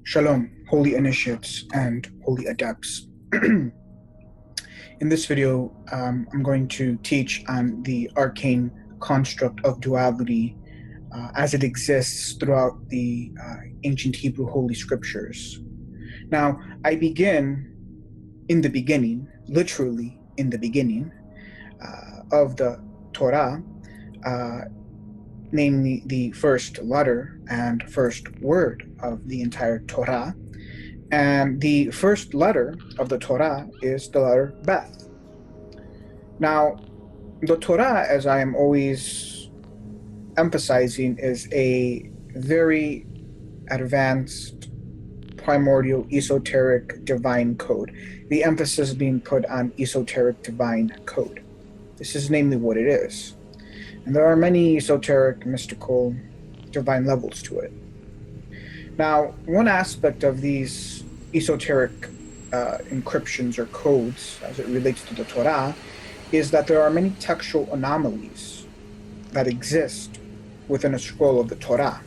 Shalom, holy initiates and holy adepts. In this video, I'm going to teach on the arcane construct of duality as it exists throughout the ancient Hebrew Holy Scriptures. Now, I begin in the beginning, literally in the beginning of the Torah, namely the first letter and first word of the entire Torah. And the first letter of the Torah is the letter Beth. Now, the Torah, as I am always emphasizing, is a very advanced, primordial, esoteric, divine code. The emphasis being put on esoteric, divine code. This is namely what it is. And there are many esoteric, mystical, divine levels to it. Now, one aspect of these esoteric encryptions or codes as it relates to the Torah is that there are many textual anomalies that exist within a scroll of the Torah.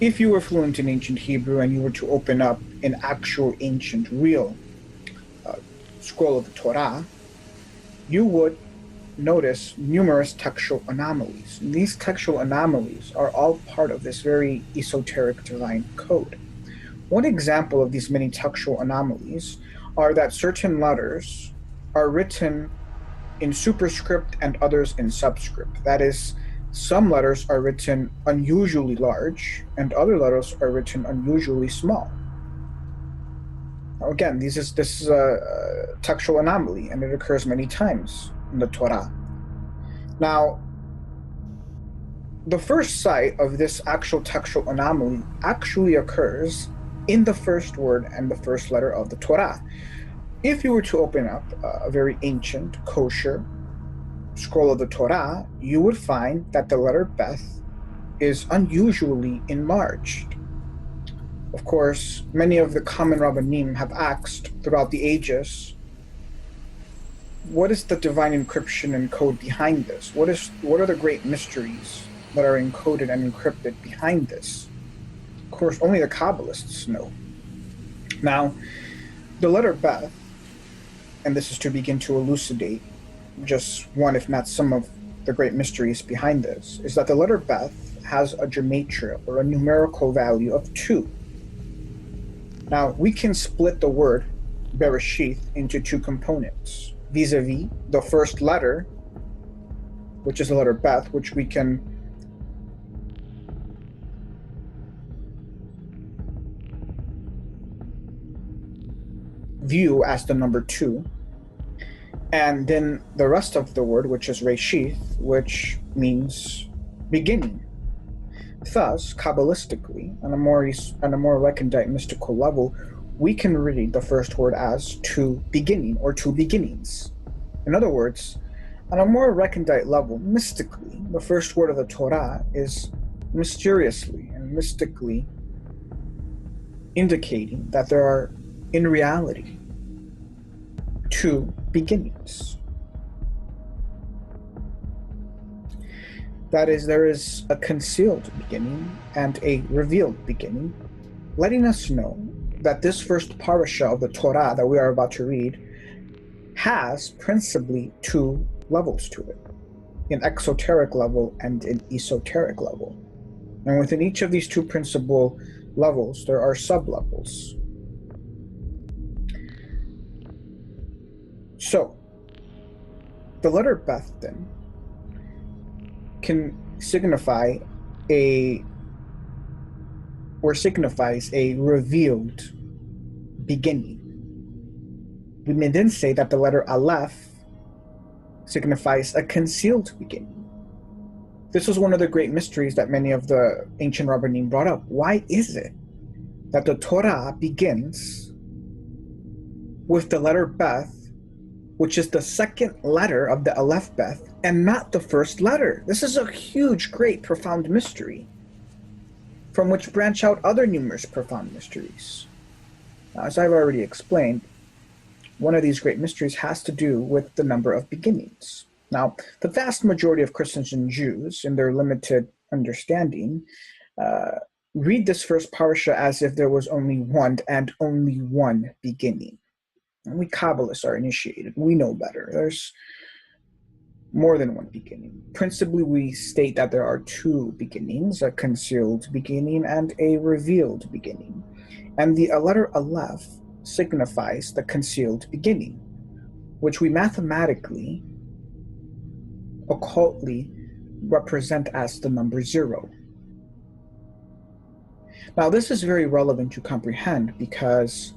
If you were fluent in ancient Hebrew and you were to open up an actual ancient, real scroll of the Torah, you would notice numerous textual anomalies. And these textual anomalies are all part of this very esoteric divine code. One example of these many textual anomalies are that certain letters are written in superscript and others in subscript. That is, some letters are written unusually large and other letters are written unusually small. Now again, this is a textual anomaly, and it occurs many times in the Torah. Now, the first sight of this actual textual anomaly actually occurs in the first word and the first letter of the Torah. If you were to open up a very ancient, kosher scroll of the Torah, you would find that the letter Beth is unusually enlarged. Of course, many of the common Rabbanim have asked throughout the ages, what is the divine encryption and code behind this? What are the great mysteries that are encoded and encrypted behind this? Of course, only the Kabbalists know. Now, the letter Beth, and this is to begin to elucidate just one, if not some of the great mysteries behind this, is that the letter Beth has a gematria, or a numerical value of 2. Now, we can split the word Bereshith into 2 components. Vis-a-vis the first letter, which is the letter Beth, which we can view as the number 2, and then the rest of the word, which is Reshith, which means beginning. Thus, Kabbalistically, on a more recondite mystical level, we can read the first word as to beginning, or two beginnings. In other words, on a more recondite level, mystically, the first word of the Torah is mysteriously and mystically indicating that there are, in reality, 2 beginnings. That is, there is a concealed beginning and a revealed beginning, letting us know that this first parasha of the Torah that we are about to read has principally 2 levels to it, an exoteric level and an esoteric level. And within each of these 2 principal levels, there are sub-levels. So, the letter Beth then can signify signifies a revealed beginning. We may then say that the letter Aleph signifies a concealed beginning. This was one of the great mysteries that many of the ancient Rabbanim brought up. Why is it that the Torah begins with the letter Beth, which is the second letter of the Aleph Beth, and not the first letter? This is a huge, great, profound mystery, from which branch out other numerous profound mysteries. Now, as I've already explained, one of these great mysteries has to do with the number of beginnings. Now, the vast majority of Christians and Jews, in their limited understanding, read this first parsha as if there was only one and only one beginning. And we Kabbalists are initiated. We know better. There's more than one beginning. Principally, we state that there are two beginnings, a concealed beginning and a revealed beginning. And the letter Aleph signifies the concealed beginning, which we mathematically, occultly, represent as the number 0. Now, this is very relevant to comprehend because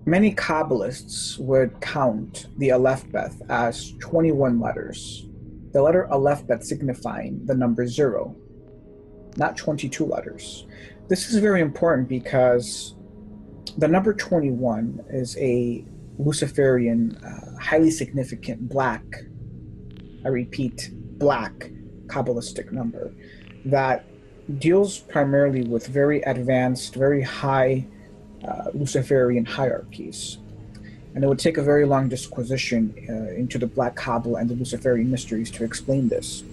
many Kabbalists would count the Aleph Bet as 21 letters. The letter Aleph Bet signifying the number 0, not 22 letters. This is very important because the number 21 is a Luciferian, highly significant black, I repeat, black Kabbalistic number that deals primarily with very advanced, very high Luciferian hierarchies. And it would take a very long disquisition into the Black Qabbalah and the Luciferian mysteries to explain this.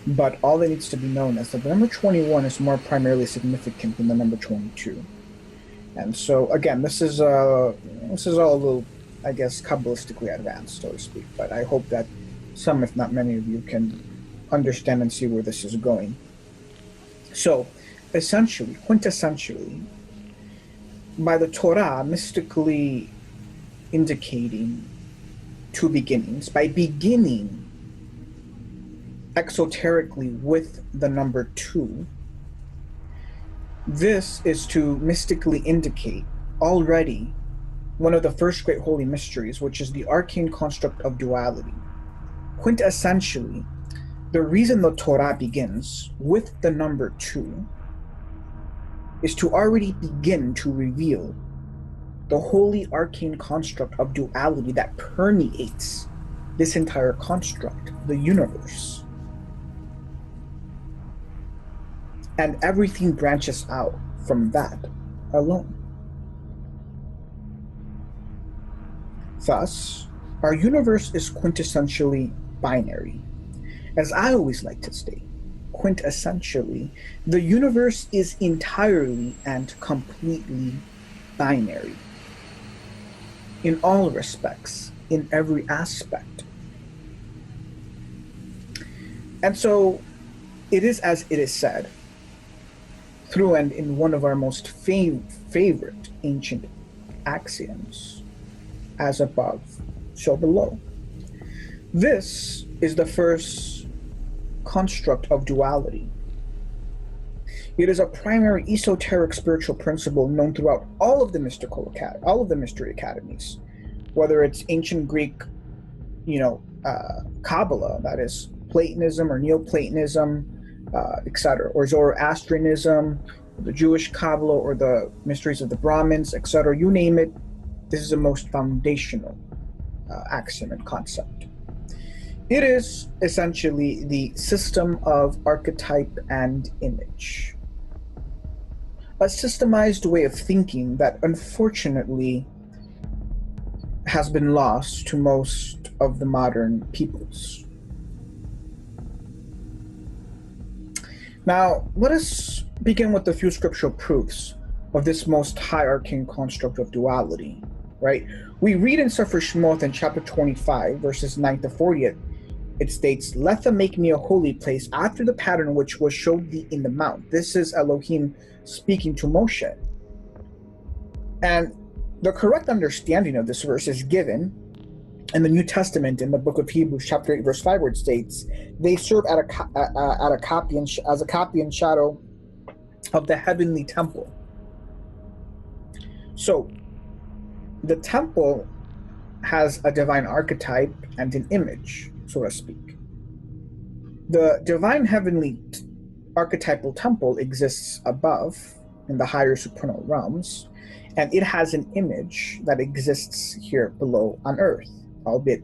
But all that needs to be known is that the number 21 is more primarily significant than the number 22. And so, again, this is all a little, I guess, Kabbalistically advanced, so to speak. But I hope that some, if not many of you, can understand and see where this is going. So, essentially, quintessentially, by the Torah mystically indicating two beginnings, by beginning exoterically with the number 2, this is to mystically indicate already one of the first great holy mysteries, which is the arcane construct of duality. Quintessentially, the reason the Torah begins with the number 2 is to already begin to reveal the holy arcane construct of duality that permeates this entire construct, the universe. And everything branches out from that alone. Thus, our universe is quintessentially binary. As I always like to state, quintessentially, the universe is entirely and completely binary. In all respects, in every aspect. And so, it is as it is said, through and in one of our most favorite ancient axioms, as above, so below. This is the first construct of duality. It is a primary esoteric spiritual principle known throughout all of the mystery academies, whether it's ancient Greek, Qabbalah, that is Platonism or Neoplatonism, etc., or Zoroastrianism, the Jewish Qabbalah, or the mysteries of the Brahmins, etc. You name it, this is the most foundational axiom and concept. It is essentially the system of archetype and image. A systemized way of thinking that unfortunately has been lost to most of the modern peoples. Now, let us begin with a few scriptural proofs of this most high arcane construct of duality, right? We read in Sefer Shemot in chapter 25, verses 9 to 40, it states, "Let them make me a holy place after the pattern which was showed thee in the mount." This is Elohim speaking to Moshe. And the correct understanding of this verse is given in the New Testament in the book of Hebrews, chapter 8, verse 5, where it states, "They serve as a copy and shadow of the heavenly temple." So, the temple has a divine archetype and an image, so to speak. The divine heavenly archetypal temple exists above in the higher supernal realms, and it has an image that exists here below on earth, albeit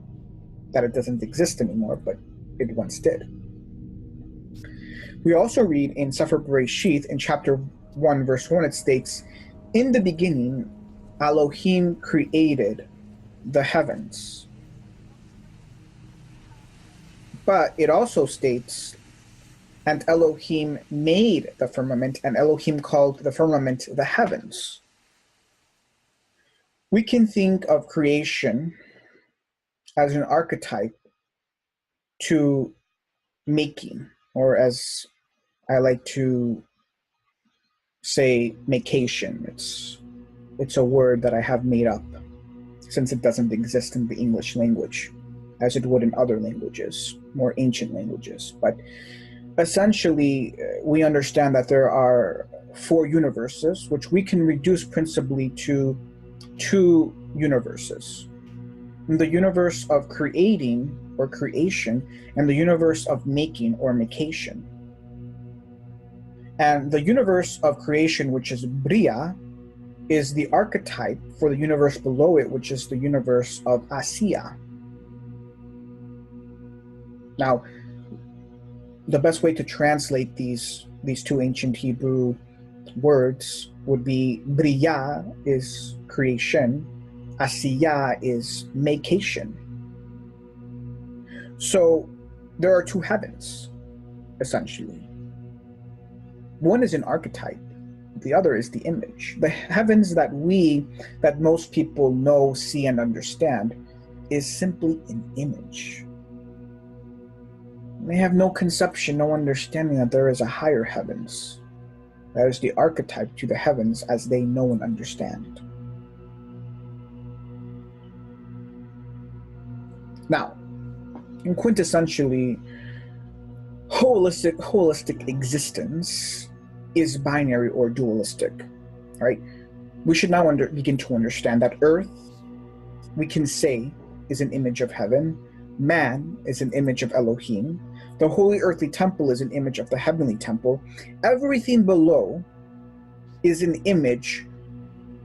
that it doesn't exist anymore, but it once did. We also read in Sefer Bereshith in chapter 1, verse 1, it states, "In the beginning, Elohim created the heavens." But it also states And Elohim made the firmament, and Elohim called the firmament the heavens. We can think of creation as an archetype to making, or as I like to say, makeation. It's a word that I have made up since it doesn't exist in the English language, as it would in other languages, more ancient languages. But essentially, we understand that there are 4 universes, which we can reduce principally to 2 universes. In the universe of creating or creation, and the universe of making or makeation. And the universe of creation, which is Bria, is the archetype for the universe below it, which is the universe of Asiya. Now, the best way to translate these 2 ancient Hebrew words would be Bria is creation, Asiya is makeation. So there are 2 heavens, essentially. One is an archetype, the other is the image. The heavens that most people know, see, and understand is simply an image. They have no conception, no understanding that there is a higher heavens. That is the archetype to the heavens as they know and understand. Now, in quintessentially, holistic existence is binary or dualistic, right? We should now begin to understand that Earth, we can say, is an image of heaven. Man is an image of Elohim. The holy earthly temple is an image of the heavenly temple. Everything below is an image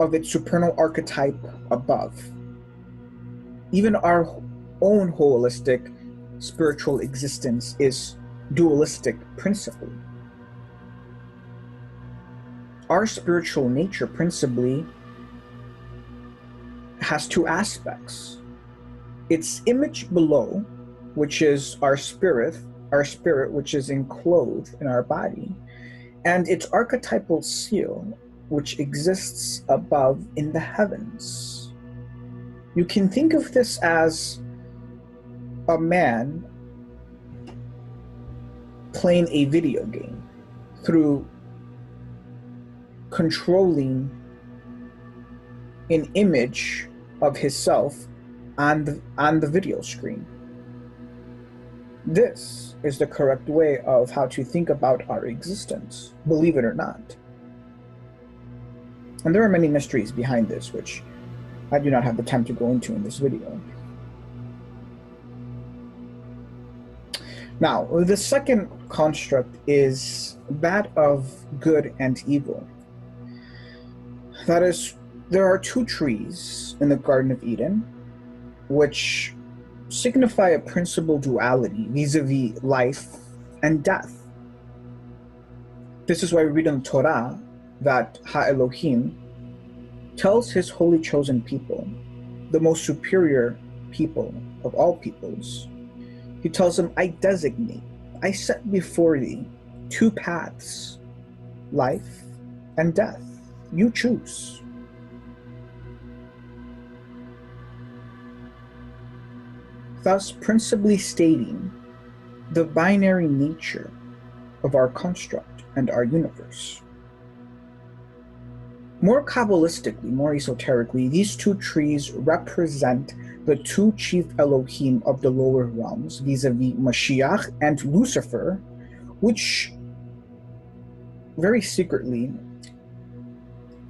of its supernal archetype above. Even our own holistic spiritual existence is dualistic principally. Our spiritual nature principally has 2 aspects. Its image below, which is our spirit which is enclosed in our body, and its archetypal seal, which exists above in the heavens. You can think of this as a man playing a video game through controlling an image of himself on the video screen. This is the correct way of how to think about our existence, believe it or not. And there are many mysteries behind this, which I do not have the time to go into in this video. Now, the second construct is that of good and evil. That is, there are 2 trees in the Garden of Eden, which signify a principal duality vis-a-vis life and death. This is why we read in the Torah that Ha-Elohim tells his holy chosen people, the most superior people of all peoples, he tells them, I designate, I set before thee 2 paths, life and death. You choose. Thus principally stating the binary nature of our construct and our universe. More Kabbalistically, more esoterically, these 2 trees represent the 2 chief Elohim of the lower realms, vis-a-vis Mashiach and Lucifer, which very secretly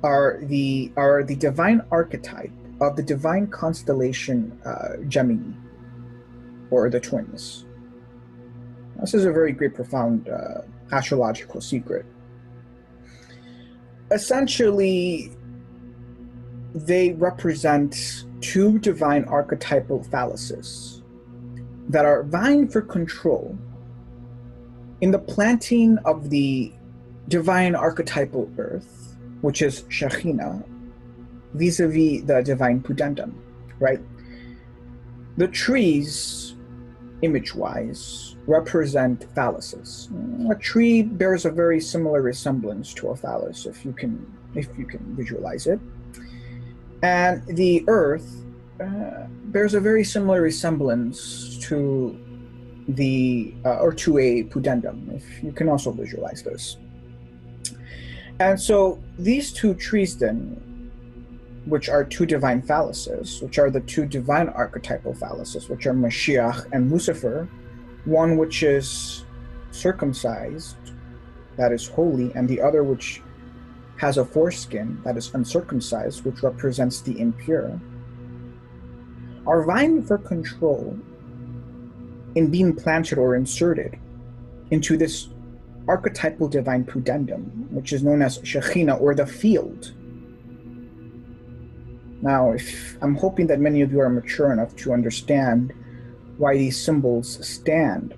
are the divine archetype of the divine constellation Gemini, or the twins. This is a very great, profound astrological secret. Essentially, they represent 2 divine archetypal phalluses that are vying for control in the planting of the divine archetypal earth, which is Shekhinah, vis-a-vis the divine Pudentum, right? The trees image-wise, represent phalluses. A tree bears a very similar resemblance to a phallus, if you can visualize it. And the earth bears a very similar resemblance to to a pudendum, if you can also visualize this. And so these two trees then, which are two divine phalluses, which are the two divine archetypal phalluses, which are Mashiach and Lucifer, one which is circumcised, that is holy, and the other which has a foreskin, that is uncircumcised, which represents the impure, are vying for control in being planted or inserted into this archetypal divine pudendum, which is known as Shekhinah, or the field. Now, I'm hoping that many of you are mature enough to understand why these symbols stand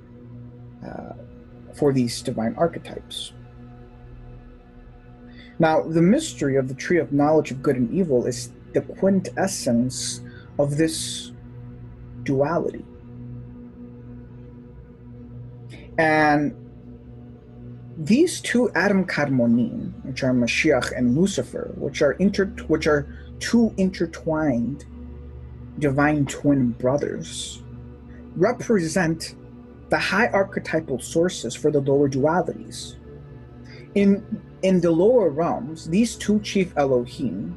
for these divine archetypes. Now, the mystery of the tree of knowledge of good and evil is the quintessence of this duality. And these two Adam Kadmonim, which are Mashiach and Lucifer, which are two intertwined divine twin brothers, represent the high archetypal sources for the lower dualities. In the lower realms, these two chief Elohim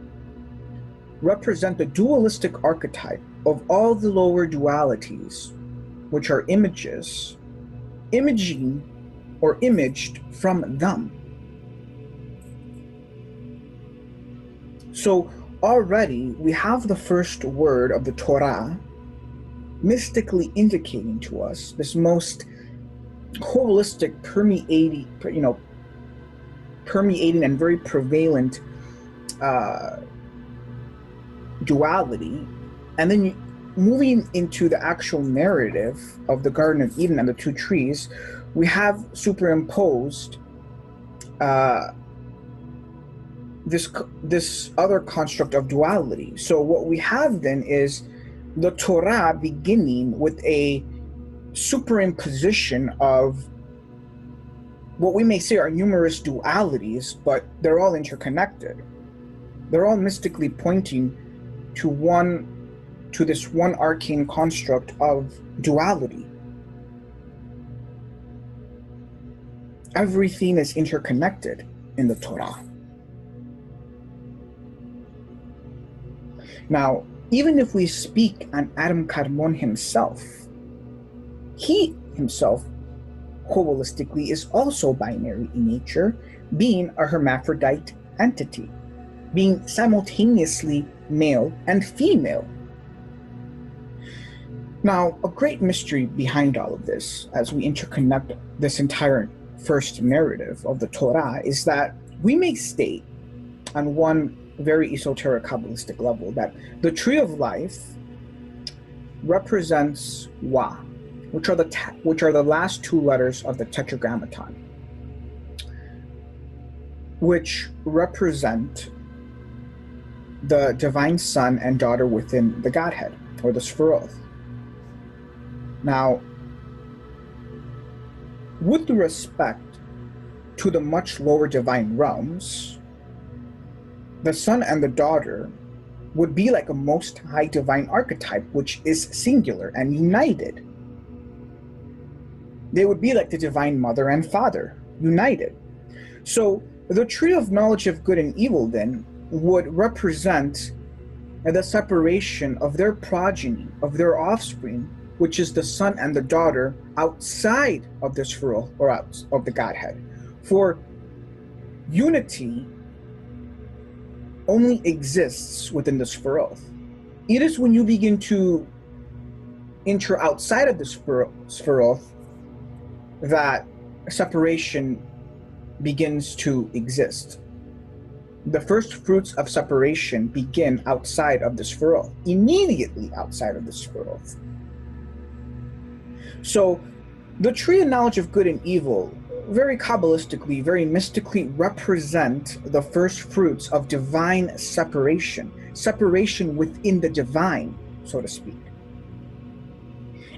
represent the dualistic archetype of all the lower dualities, which are imaging or imaged from them. So already we have the first word of the Torah mystically indicating to us this most holistic, permeating and very prevalent duality. And then moving into the actual narrative of the Garden of Eden and the two trees, we have superimposed this other construct of duality. So what we have then is the Torah beginning with a superimposition of what we may say are numerous dualities, but they're all interconnected. They're all mystically pointing to this one arcane construct of duality. Everything is interconnected in the Torah. Now, even if we speak on Adam Kadmon himself, he himself, holistically, is also binary in nature, being a hermaphrodite entity, being simultaneously male and female. Now, a great mystery behind all of this, as we interconnect this entire first narrative of the Torah, is that we may state on one very esoteric Kabbalistic level that the tree of life represents Wa, which are the last two letters of the Tetragrammaton, which represent the divine son and daughter within the Godhead, or the Sephiroth. Now, with respect to the much lower divine realms, the son and the daughter would be like a most high divine archetype, which is singular and united. They would be like the divine mother and father, united. So the tree of knowledge of good and evil then would represent the separation of their progeny, of their offspring, which is the son and the daughter, outside of this world, or out of the Godhead. For unity only exists within the Sephiroth. It is when you begin to enter outside of the Sephiroth that separation begins to exist. The first fruits of separation begin outside of the Sephiroth, immediately outside of the Sephiroth. So the tree of knowledge of good and evil, very Kabbalistically, very mystically, represent the first fruits of divine separation within the divine, so to speak.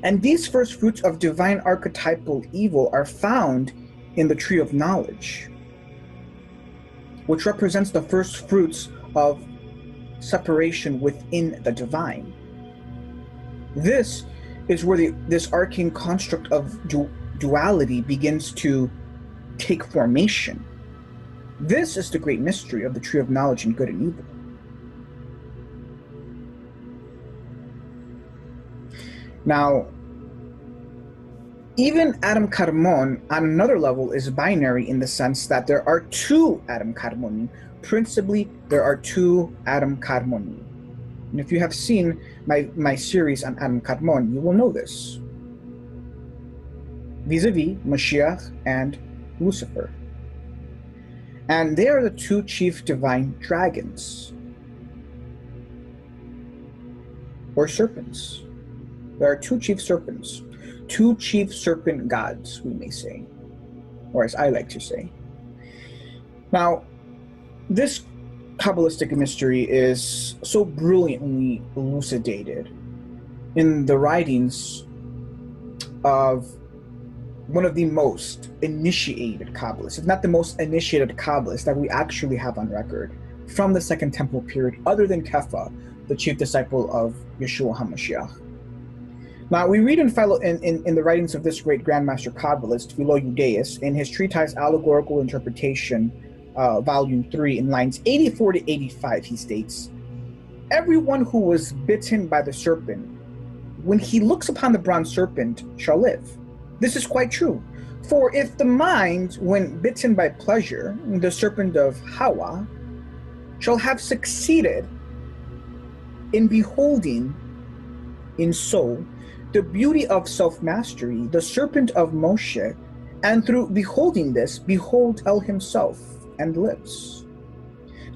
And these first fruits of divine archetypal evil are found in the tree of knowledge, which represents the first fruits of separation within the divine. This is where this arcane construct of duality begins to take formation. This is the great mystery of the tree of knowledge and good and evil. Now, even Adam Kadmon, on another level, is binary in the sense that there are two Adam Kadmonim. Principally, there are two Adam Kadmonim. And if you have seen my series on Adam Kadmon, you will know this. Vis-a-vis Mashiach and Lucifer. And they are the two chief divine dragons, or serpents. There are two chief serpents, two chief serpent gods, we may say, or as I like to say. Now, this Kabbalistic mystery is so brilliantly elucidated in the writings of one of the most initiated Kabbalists, if not the most initiated Kabbalist that we actually have on record from the Second Temple period, other than Kepha, the chief disciple of Yeshua HaMashiach. Now, we read in the writings of this great Grandmaster Kabbalist, Philo Judaeus, in his treatise Allegorical Interpretation, Volume 3, in lines 84 to 85, he states, "Everyone who was bitten by the serpent, when he looks upon the bronze serpent, shall live." This is quite true. For if the mind, when bitten by pleasure, the serpent of Hawa, shall have succeeded in beholding in soul the beauty of self-mastery, the serpent of Moshe, and through beholding this, behold El himself, and lives.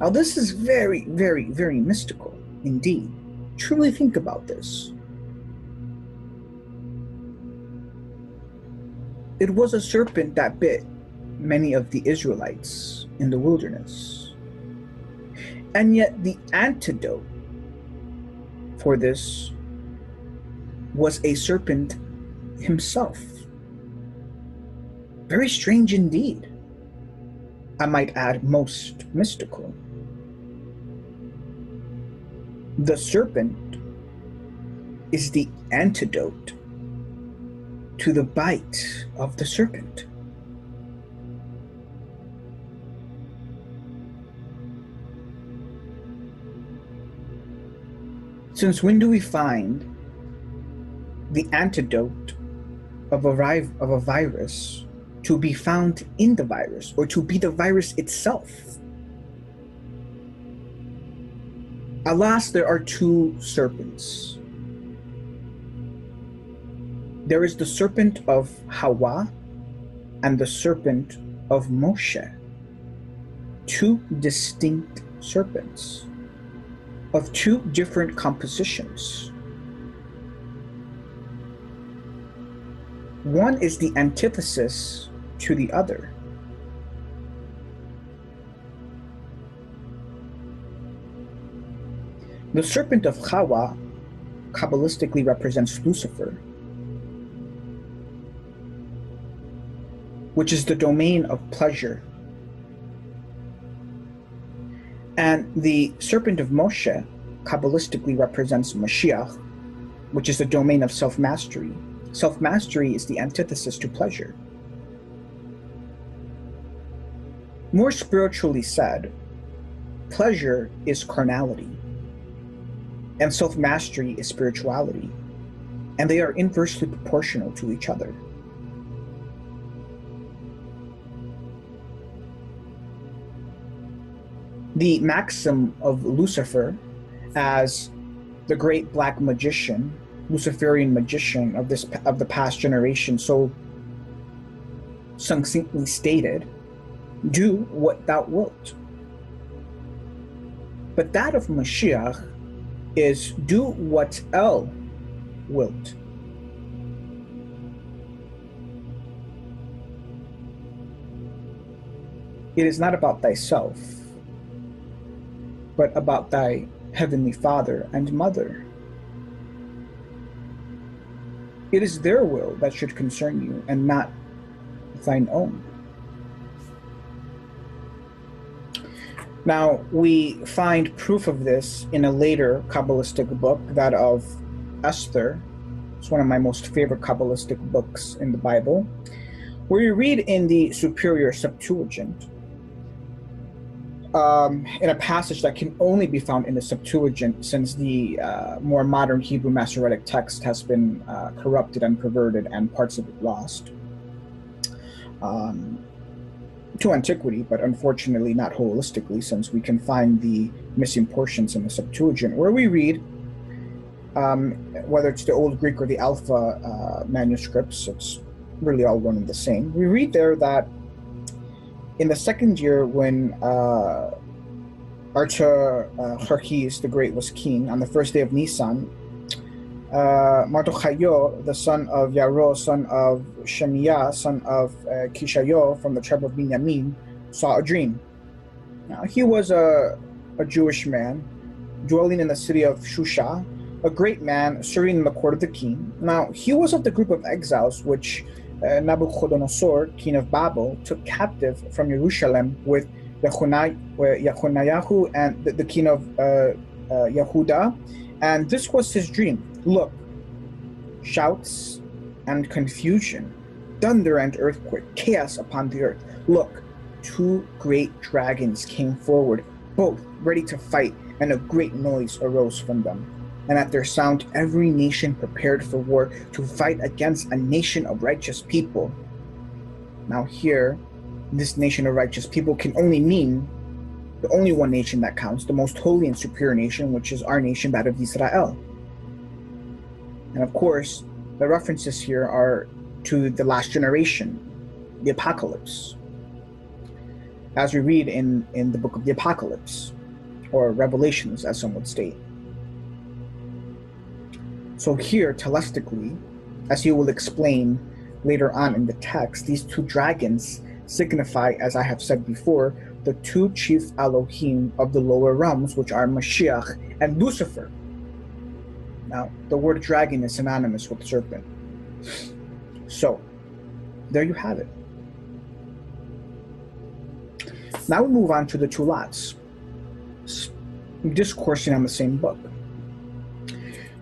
Now this is very, very, very mystical indeed. Truly think about this. It was a serpent that bit many of the Israelites in the wilderness. And yet the antidote for this was a serpent himself. Very strange indeed. I might add, most mystical. The serpent is the antidote to the bite of the serpent. Since when do we find the antidote of a virus to be found in the virus, or to be the virus itself? Alas, there are two serpents. There is the serpent of Hawa and the serpent of Moshe. Two distinct serpents of two different compositions. One is the antithesis to the other. The serpent of Hawa Kabbalistically represents Lucifer, which is the domain of pleasure. And the serpent of Moshe Kabbalistically represents Mashiach, which is the domain of self-mastery. Self-mastery is the antithesis to pleasure. More spiritually said, pleasure is carnality, and self-mastery is spirituality, and they are inversely proportional to each other. The maxim of Lucifer as the great black magician, Luciferian magician of the past generation, so succinctly stated, "Do what thou wilt." But that of Mashiach is, "Do what El wilt." It is not about thyself, but about thy heavenly Father and Mother. It is their will that should concern you, and not thine own. Now, we find proof of this in a later Kabbalistic book, that of Esther. It's one of my most favorite Kabbalistic books in the Bible, where you read in the Superior Septuagint, in a passage that can only be found in the Septuagint, since the more modern Hebrew Masoretic text has been corrupted and perverted and parts of it lost to antiquity, but unfortunately not holistically, since we can find the missing portions in the Septuagint, where we read, whether it's the Old Greek or the Alpha manuscripts, it's really all one and the same. We read there that in the second year, when Artaxerxes the Great was king, on the first day of Nisan, Mardochayo, the son of Yaro, son of Shemiah, son of Kishayo, from the tribe of Binyamin, saw a dream. Now, he was a Jewish man dwelling in the city of Shusha, a great man serving in the court of the king. Now, he was of the group of exiles which Nabuchodonosor, king of Babel, took captive from Jerusalem with Yechoniah and the king of Yehuda. And this was his dream. Look, shouts and confusion, thunder and earthquake, chaos upon the earth. Look, two great dragons came forward, both ready to fight, and a great noise arose from them. And at their sound, every nation prepared for war to fight against a nation of righteous people. Now here, this nation of righteous people can only mean the only one nation that counts, the most holy and superior nation, which is our nation, that of Israel. And of course, the references here are to the last generation, the apocalypse, as we read in the book of the Apocalypse, or Revelations, as some would state. So here, telastically, as he will explain later on in the text, these two dragons signify, as I have said before, the two chief Elohim of the lower realms, which are Mashiach and Lucifer. Now, the word dragon is synonymous with serpent. So, there you have it. Now we move on to the two lots, discoursing on the same book.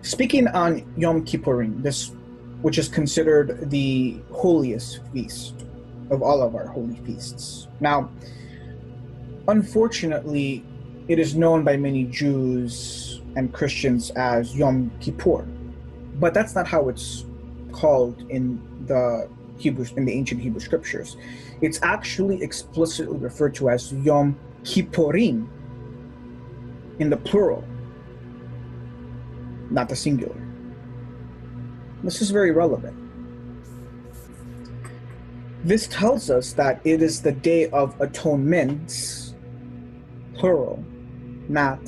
Speaking on Yom Kippurim, this, which is considered the holiest feast of all of our holy feasts. Now, unfortunately, it is known by many Jews and Christians as Yom Kippur, but that's not how it's called in the ancient Hebrew scriptures. It's actually explicitly referred to as Yom Kippurim in the plural, not the singular. This is very relevant. This tells us that it is the Day of Atonement, plural, not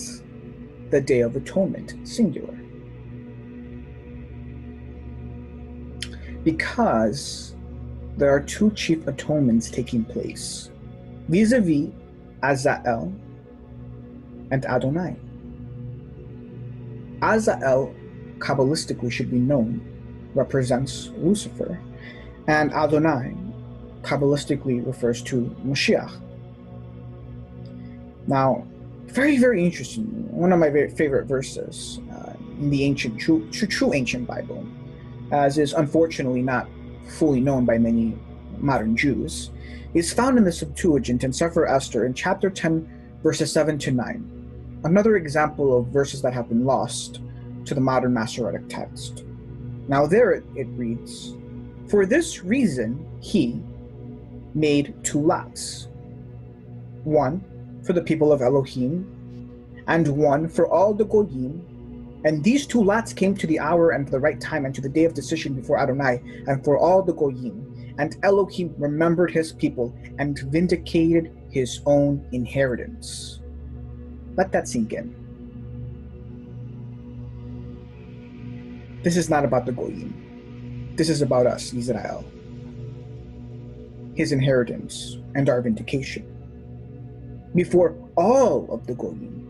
the Day of Atonement, singular. Because there are two chief atonements taking place, vis-a-vis Azael and Adonai. Azael, Kabbalistically should be known, represents Lucifer, and Adonai, Kabbalistically refers to Mashiach. Now, very, very interesting. One of my very favorite verses in the ancient, true ancient Bible, as is unfortunately not fully known by many modern Jews, is found in the Septuagint in Sefer Esther in chapter 10, verses 7 to 9. Another example of verses that have been lost to the modern Masoretic text. Now there it reads, "For this reason he made two lots, one for the people of Elohim, and one for all the Goyim. And these two lots came to the hour and to the right time and to the day of decision before Adonai and for all the Goyim. And Elohim remembered his people and vindicated his own inheritance." Let that sink in. This is not about the Goyim. This is about us, Israel. His inheritance and our vindication before all of the Goyim.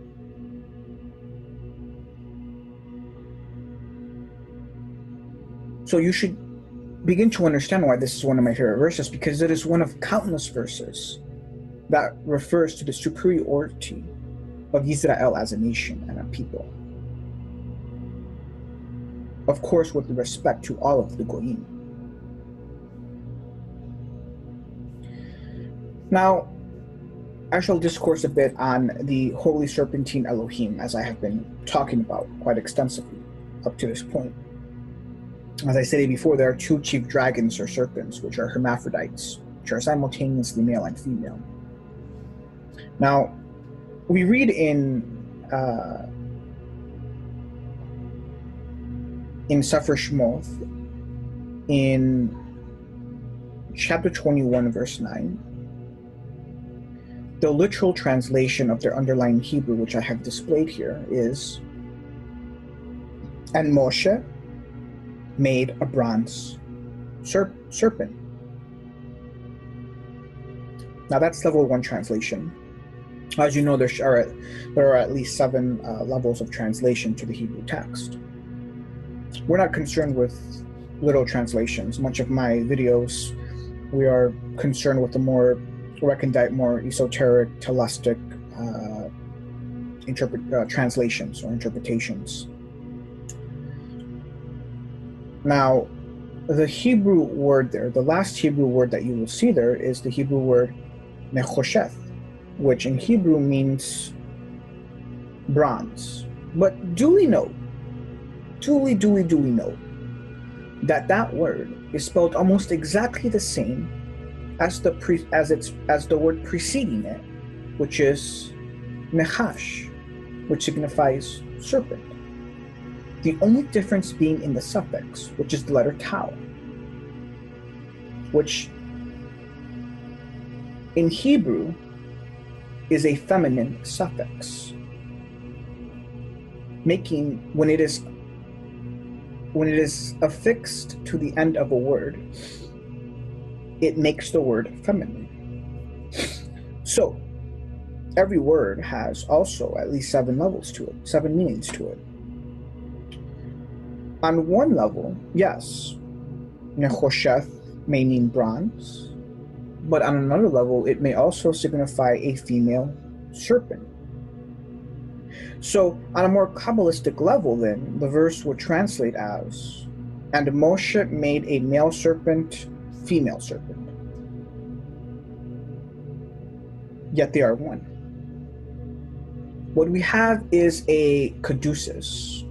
So you should begin to understand why this is one of my favorite verses, because it is one of countless verses that refers to the superiority of Israel as a nation and a people. Of course, with respect to all of the Goyim. Now, I shall discourse a bit on the Holy Serpentine Elohim, as I have been talking about quite extensively up to this point. As I stated before, there are two chief dragons or serpents, which are hermaphrodites, which are simultaneously male and female. Now, we read in Sefer Shmoth, in chapter 21, verse 9, the literal translation of their underlying Hebrew, which I have displayed here, is, and Moshe made a bronze serpent. Now that's level 1 translation. As you know, there are at least 7 levels of translation to the Hebrew text. We're not concerned with literal translations. Much of my videos, we are concerned with the more recondite, more esoteric, telistic translations or interpretations. Now, the Hebrew word there, the last Hebrew word that you will see there is the Hebrew word nechosheth, which in Hebrew means bronze. But duly note that that word is spelled almost exactly the same as the word preceding it, which is nechash, which signifies serpent. The only difference being in the suffix, which is the letter tau, which in Hebrew is a feminine suffix, making when it is affixed to the end of a word, it makes the word feminine. So every word has also at least 7 levels to it, 7 meanings to it. On one level, yes, nechosheth may mean bronze, but on another level, it may also signify a female serpent. So on a more Kabbalistic level, then, the verse would translate as, and Moshe made a male serpent, female serpent. Yet they are one. What we have is a caduceus,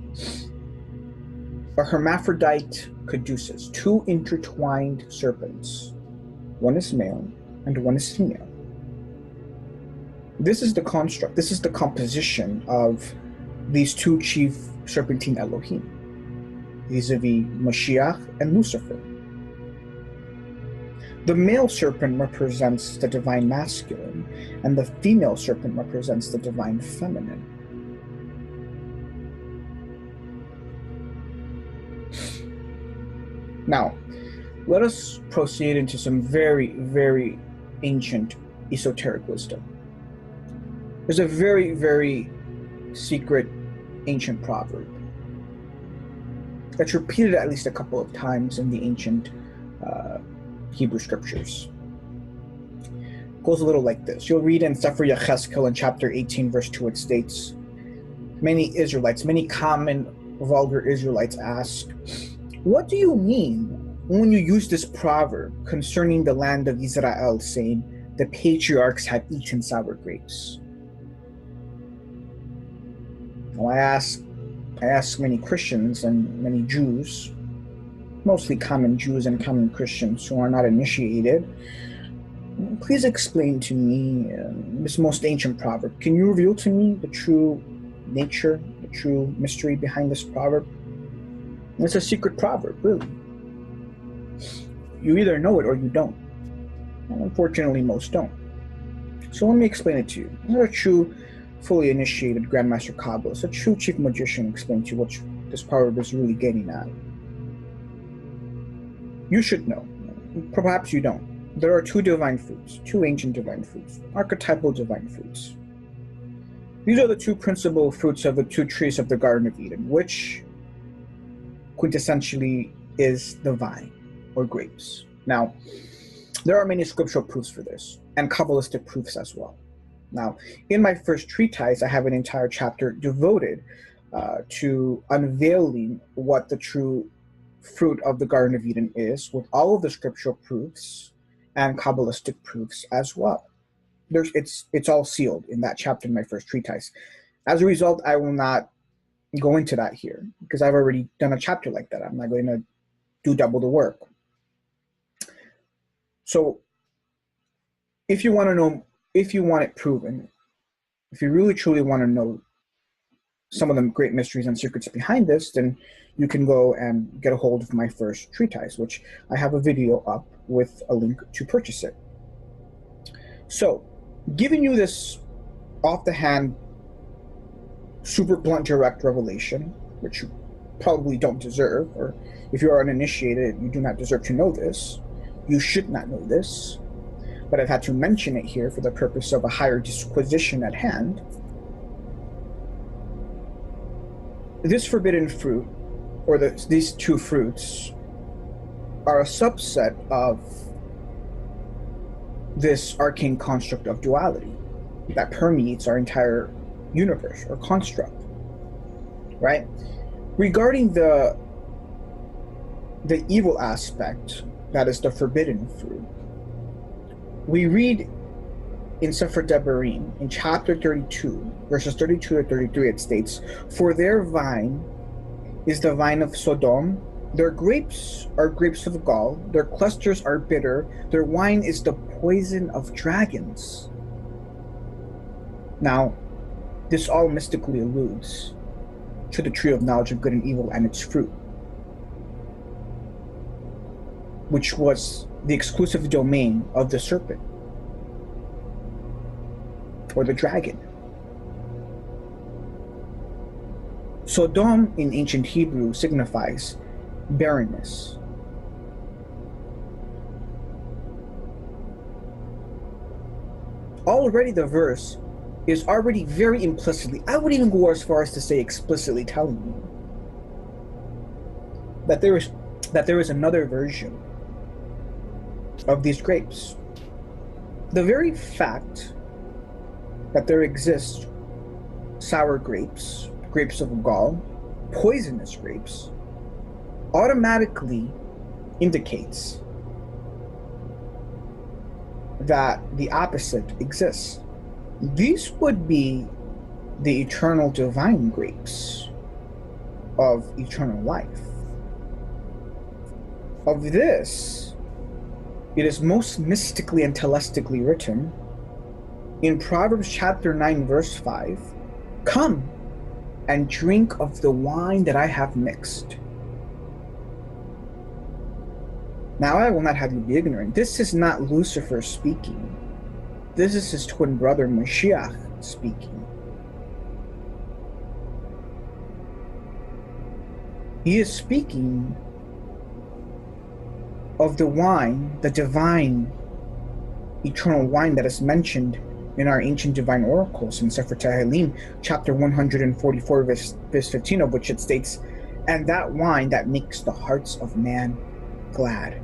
a hermaphrodite caduceus, 2 intertwined serpents. One is male and one is female. This is the construct, this is the composition of these 2 chief serpentine Elohim, vis-a-vis Mashiach and Lucifer. The male serpent represents the divine masculine, and the female serpent represents the divine feminine. Now, let us proceed into some very, very ancient esoteric wisdom. There's a very, very secret ancient proverb that's repeated at least a couple of times in the ancient Hebrew scriptures. It goes a little like this. You'll read in Sefer Yechezkel in chapter 18, verse 2, it states, many Israelites, many common vulgar Israelites ask, what do you mean when you use this proverb concerning the land of Israel, saying the patriarchs had eaten sour grapes? Well, I ask many Christians and many Jews, mostly common Jews and common Christians who are not initiated, please explain to me this most ancient proverb. Can you reveal to me the true nature, the true mystery behind this proverb? It's a secret proverb, really. You either know it or you don't. And unfortunately, most don't. So let me explain it to you. I'm not a true, fully initiated Grandmaster Kabbalist, a true chief magician, explain to you what this proverb is really getting at. You should know. Perhaps you don't. There are 2 divine fruits, 2 ancient divine fruits, archetypal divine fruits. These are the 2 principal fruits of the 2 trees of the Garden of Eden, which quintessentially is the vine or grapes. Now, there are many scriptural proofs for this, and Kabbalistic proofs as well. Now, in my first treatise, I have an entire chapter devoted to unveiling what the true fruit of the Garden of Eden is, with all of the scriptural proofs and Kabbalistic proofs as well. It's all sealed in that chapter in my first treatise. As a result, I will not go into that here because I've already done a chapter like that. I'm not going to do double the work. So if you want to know, if you want it proven, if you really truly want to know some of the great mysteries and secrets behind this, then you can go and get a hold of my first treatise, which I have a video up with a link to purchase it. So, giving you this off the hand, super blunt, direct revelation, which you probably don't deserve, or if you are uninitiated, you do not deserve to know this. You should not know this, but I've had to mention it here for the purpose of a higher disquisition at hand. This forbidden fruit, or these two fruits, are a subset of this arcane construct of duality that permeates our entire universe or construct, right? Regarding the evil aspect, that is the forbidden fruit, we read in Sefer Devarim, in chapter 32, verses 32 to 33, it states, "For their vine is the vine of Sodom, their grapes are grapes of gall, their clusters are bitter, their wine is the poison of dragons." Now, this all mystically alludes to the tree of knowledge of good and evil and its fruit, which was the exclusive domain of the serpent, or the dragon. Sodom in ancient Hebrew signifies barrenness. Already the verse is already very implicitly, I would even go as far as to say explicitly, telling you that there is another version of these grapes. The very fact that there exists sour grapes, grapes of gall, poisonous grapes, automatically indicates that the opposite exists. These would be the eternal divine grapes of eternal life. Of this, it is most mystically and telestically written in Proverbs chapter 9, verse 5, "Come and drink of the wine that I have mixed." Now I will not have you be ignorant. This is not Lucifer speaking. This is his twin brother Mashiach speaking. He is speaking of the wine, the divine, eternal wine that is mentioned in our ancient divine oracles in Sefer Tehillim, chapter 144, verse 15, of which it states, "And that wine that makes the hearts of man glad."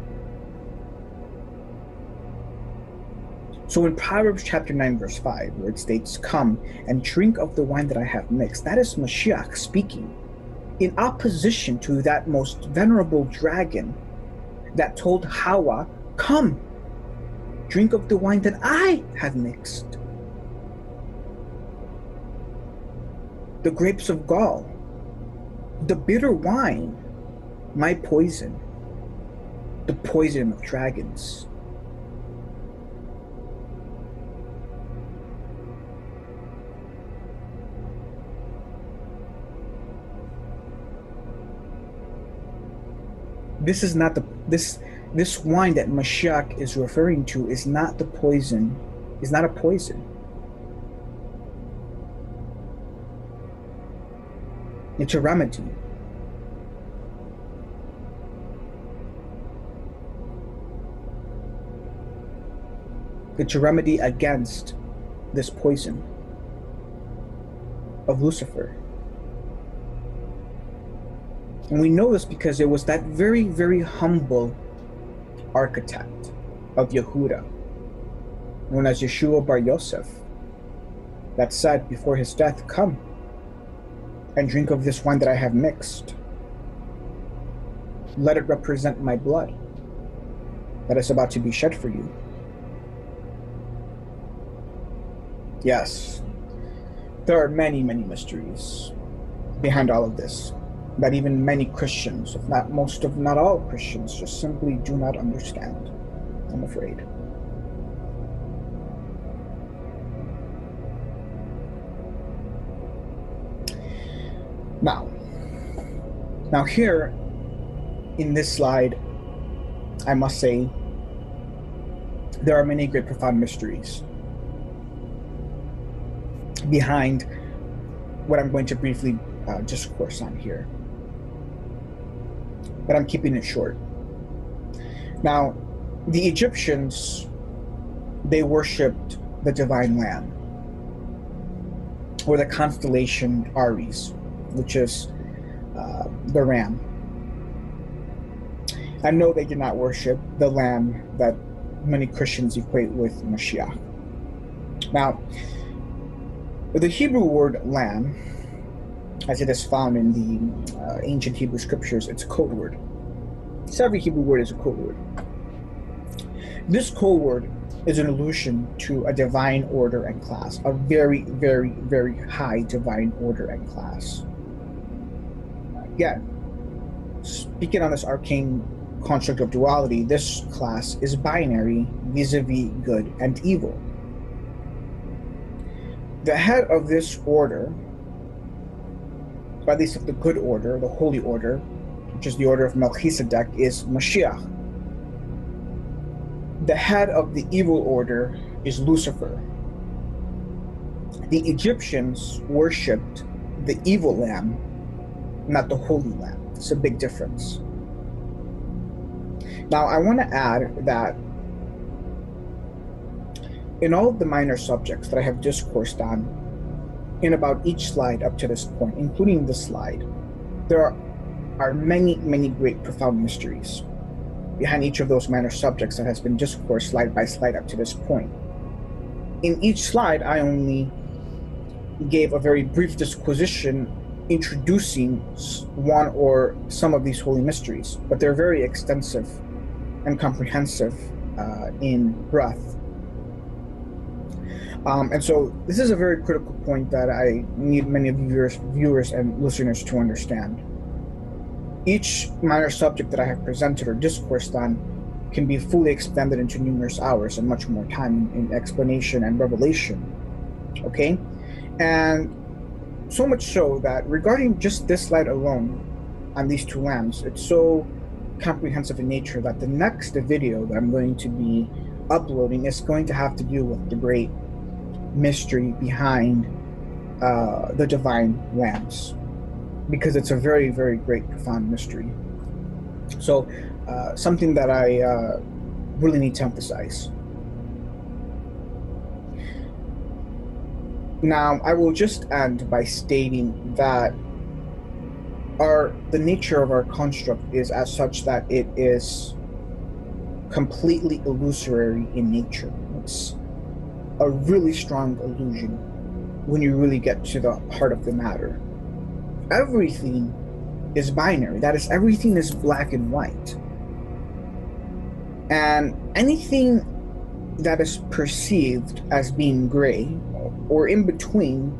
So in Proverbs chapter 9, verse 5, where it states, "Come and drink of the wine that I have mixed," that is Mashiach speaking, in opposition to that most venerable dragon that told Hawa, "Come, drink of the wine that I have mixed." The grapes of gall, the bitter wine, my poison, the poison of dragons. This is not this wine that Mashiach is referring to is not the poison, is not a poison. It's a remedy. It's a remedy against this poison of Lucifer. And we know this because it was that very, very humble architect of Yehuda, known as Yeshua Bar Yosef, that said before his death, "Come and drink of this wine that I have mixed. Let it represent my blood that is about to be shed for you." Yes, there are many, many mysteries behind all of this that even many Christians, if not most of not all Christians, just simply do not understand, I'm afraid. Now here in this slide, I must say, there are many great profound mysteries behind what I'm going to briefly discourse on here, but I'm keeping it short. Now, the Egyptians, they worshipped the divine lamb, or the constellation Aries, which is the ram. And no, they did not worship the lamb that many Christians equate with Mashiach. Now, the Hebrew word lamb, as it is found in the ancient Hebrew scriptures, it's a code word. So every Hebrew word is a code word. This code word is an allusion to a divine order and class, a very, very, very high divine order and class. Again, speaking on this arcane construct of duality, this class is binary vis-a-vis good and evil. The head of this order, or at least of the good order, the holy order, which is the order of Melchizedek, is Mashiach. The head of the evil order is Lucifer. The Egyptians worshipped the evil lamb, not the holy lamb. It's a big difference. Now, I want to add that in all of the minor subjects that I have discoursed on in about each slide up to this point, including this slide, there are many, many great profound mysteries behind each of those minor subjects that has been discoursed slide by slide up to this point. In each slide, I only gave a very brief disquisition introducing one or some of these holy mysteries, but they're very extensive and comprehensive in breadth. And so this is a very critical point that I need many of you viewers and listeners to understand. Each minor subject that I have presented or discoursed on can be fully expanded into numerous hours and much more time in explanation and revelation. Okay? And so much so that regarding just this slide alone on these two lambs, it's so comprehensive in nature that the next video that I'm going to be uploading is going to have to do with the great mystery behind the divine lambs, because it's a very, very great, profound mystery. So something that I really need to emphasize. Now, I will just end by stating that the nature of our construct is as such that it is completely illusory in nature. It's a really strong illusion when you really get to the heart of the matter. Everything is binary. That is, everything is black and white. And anything that is perceived as being gray or in between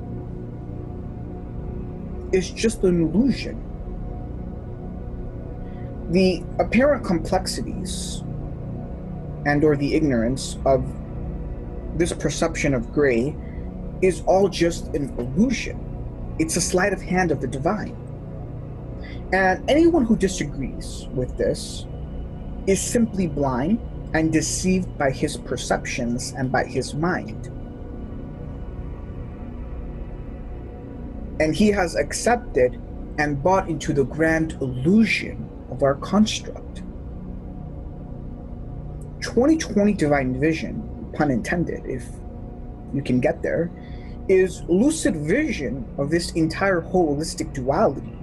is just an illusion. The apparent complexities and or the ignorance of this perception of gray is all just an illusion. It's a sleight of hand of the divine. And anyone who disagrees with this is simply blind and deceived by his perceptions and by his mind. And he has accepted and bought into the grand illusion of our construct. 2020 divine vision, pun intended, if you can get there, is lucid vision of this entire holistic duality.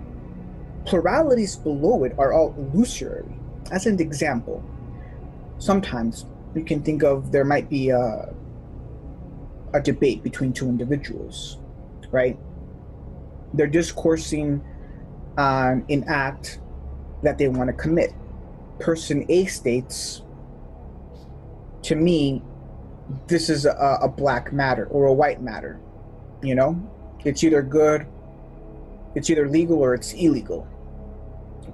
Pluralities below it are all illusory. As an example, sometimes you can think of there might be a debate between two individuals, right? They're discoursing on an act that they want to commit. Person A states, to me, this is a black matter or a white matter. You know, it's either good, it's either legal or it's illegal.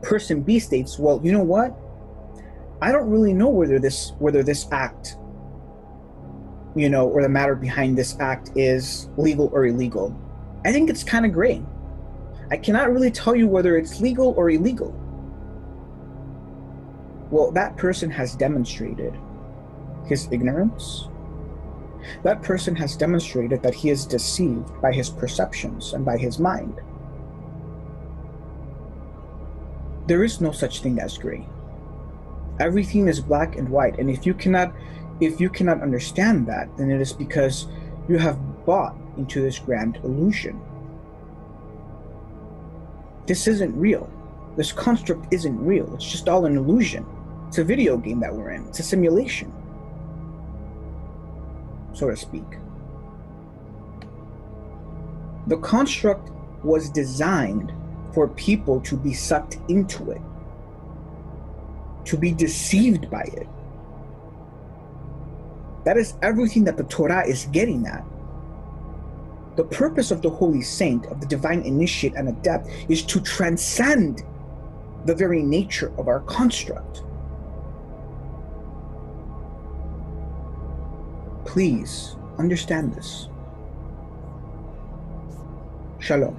Person B states, well, you know what? I don't really know whether this act, you know, or the matter behind this act is legal or illegal. I think it's kind of gray. I cannot really tell you whether it's legal or illegal. Well, that person has demonstrated his ignorance. That person has demonstrated that he is deceived by his perceptions and by his mind. There is no such thing as gray. Everything is black and white, and if you cannot understand that, then it is because you have bought into this grand illusion. This isn't real. This construct isn't real. It's just all an illusion. It's a video game that we're in. It's a simulation, so to speak. The construct was designed for people to be sucked into it, to be deceived by it. That is everything that the Torah is getting at. The purpose of the Holy Saint, of the Divine Initiate and Adept, is to transcend the very nature of our construct. Please understand this. Shalom.